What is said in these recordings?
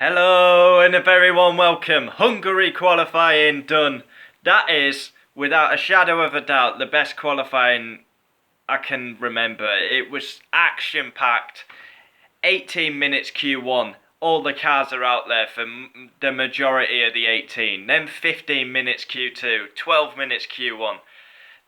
Hello and a very warm welcome. Hungary qualifying done. That is, without a shadow of a doubt, the best qualifying I can remember. It was action packed. 18 minutes Q1. All the cars are out there for the majority of the 18. Then 15 minutes Q2. 12 minutes Q1.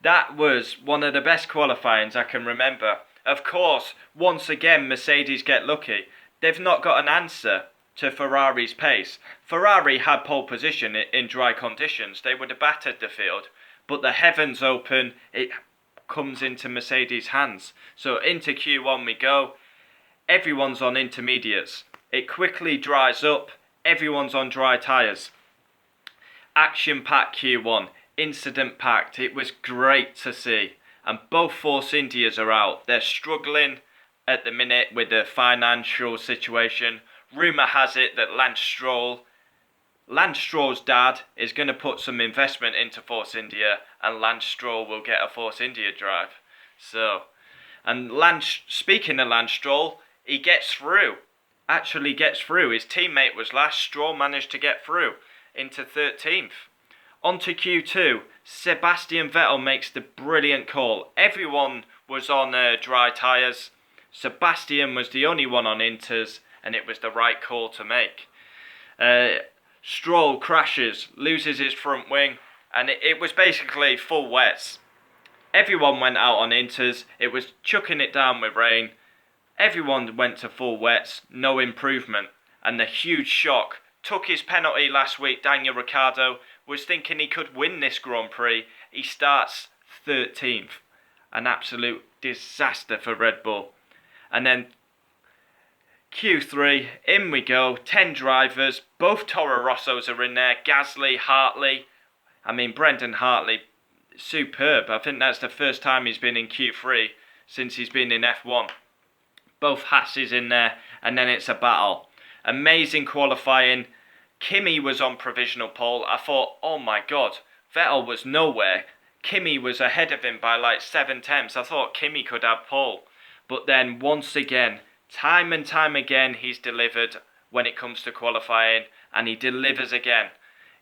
That was one of the best qualifyings I can remember. Of course, once again, Mercedes get lucky. They've not got an answer to Ferrari's pace. Ferrari had pole position in dry conditions. They would have battered the field. But the heavens open, it comes into Mercedes' hands. So into Q1 we go. Everyone's on intermediates. It quickly dries up. Everyone's on dry tyres. Action-packed Q1. Incident-packed. It was great to see. And both Force Indias are out. They're struggling at the minute with the financial situation. Rumour has it that Lance Stroll's dad is going to put some investment into Force India, and Lance Stroll will get a Force India drive. Speaking of Lance Stroll, he gets through. Actually gets through. His teammate was last. Stroll managed to get through into 13th. On to Q2. Sebastian Vettel makes the brilliant call. Everyone was on dry tyres. Sebastian was the only one on inters, and it was the right call to make. Stroll crashes, loses his front wing, and it was basically full wets. Everyone went out on inters. It was chucking it down with rain. Everyone went to full wets, no improvement. And the huge shock, took his penalty last week. Daniel Ricciardo was thinking he could win this Grand Prix. He starts 13th. An absolute disaster for Red Bull. And then Q3, in we go, 10 drivers, both Toro Rossos are in there, Gasly, Hartley. Brendan Hartley, superb. I think that's the first time he's been in Q3 since he's been in F1. Both Hasses in there, and then it's a battle. Amazing qualifying. Kimi was on provisional pole. I thought, oh my god, Vettel was nowhere. Kimi was ahead of him by like 7 tenths. I thought Kimi could have pole. But then once again, time and time again, he's delivered when it comes to qualifying, and he delivers again.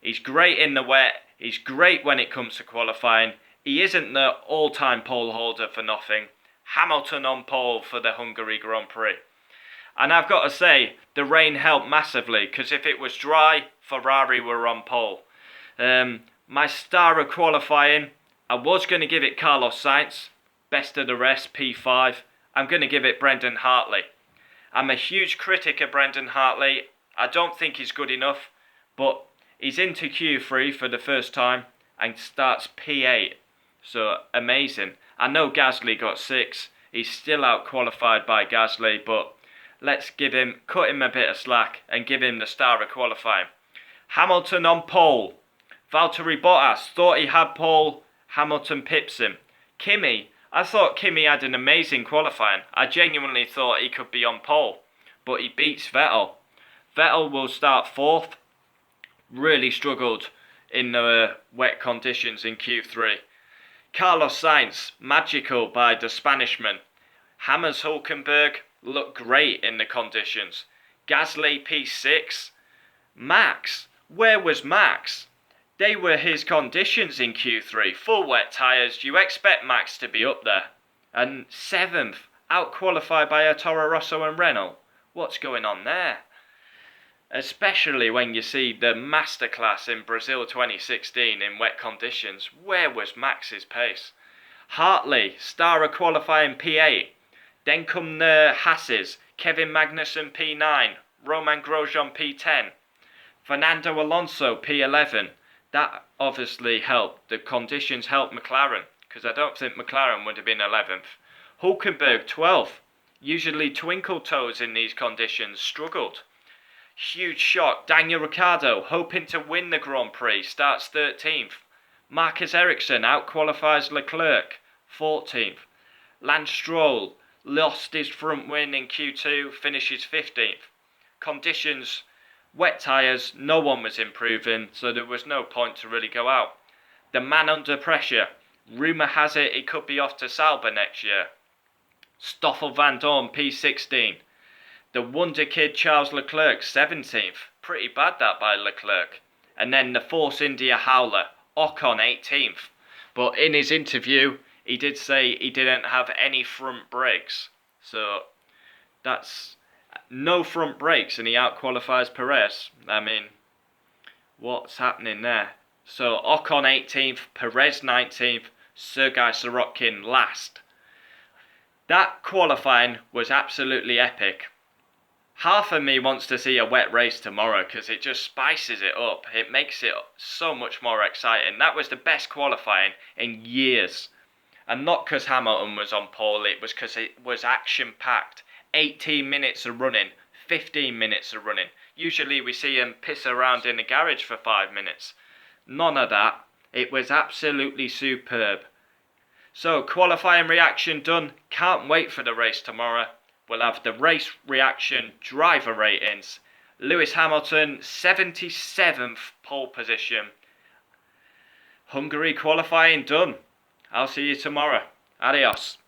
He's great in the wet. He's great when it comes to qualifying. He isn't the all-time pole holder for nothing. Hamilton on pole for the Hungary Grand Prix. And I've got to say, the rain helped massively, because if it was dry, Ferrari were on pole. My star of qualifying, I was going to give it Carlos Sainz, best of the rest, P5. I'm going to give it Brendan Hartley. I'm a huge critic of Brendan Hartley. I don't think he's good enough, but he's into Q3 for the first time and starts P8. So, amazing. I know Gasly got 6. He's still out qualified by Gasly, but let's cut him a bit of slack and give him the star of qualifying. Hamilton on pole. Valtteri Bottas thought he had pole. Hamilton pips him. I thought Kimi had an amazing qualifying. I genuinely thought he could be on pole, but he beats Vettel. Vettel will start 4th. Really struggled in the wet conditions in Q3. Carlos Sainz, magical by the Spanishman. Hammers Hulkenberg looked great in the conditions. Gasly P6. Max, where was Max? They were his conditions in Q3. Full wet tyres, you expect Max to be up there. And 7th, out-qualified by a Toro Rosso and Renault. What's going on there? Especially when you see the masterclass in Brazil 2016 in wet conditions. Where was Max's pace? Hartley, star of qualifying P8. Then come the Hasses. Kevin Magnussen P9. Roman Grosjean P10. Fernando Alonso P11. That obviously helped. The conditions helped McLaren, because I don't think McLaren would have been 11th. Hulkenberg 12th. Usually twinkle toes in these conditions. Struggled. Huge shock. Daniel Ricciardo, hoping to win the Grand Prix, starts 13th. Marcus Ericsson out-qualifies Leclerc, 14th. Lance Stroll lost his front wing in Q2, finishes 15th. Conditions, wet tyres, no one was improving, so there was no point to really go out. The man under pressure. Rumour has it he could be off to Sauber next year. Stoffel Van Dorn, P16. The wonder kid Charles Leclerc, 17th. Pretty bad that by Leclerc. And then the Force India Howler, Ocon, 18th. But in his interview, he did say he didn't have any front brakes. So that's no front brakes and he outqualifies Perez. I mean, what's happening there? So Ocon 18th, Perez 19th, Sergei Sorokin last. That qualifying was absolutely epic. Half of me wants to see a wet race tomorrow because it just spices it up. It makes it so much more exciting. That was the best qualifying in years. And not because Hamilton was on pole, it was because it was action-packed. 18 minutes of running, 15 minutes of running. Usually we see him piss around in the garage for 5 minutes. None of that. It was absolutely superb. So, qualifying reaction done. Can't wait for the race tomorrow. We'll have the race reaction driver ratings. Lewis Hamilton, 77th pole position. Hungary qualifying done. I'll see you tomorrow. Adios.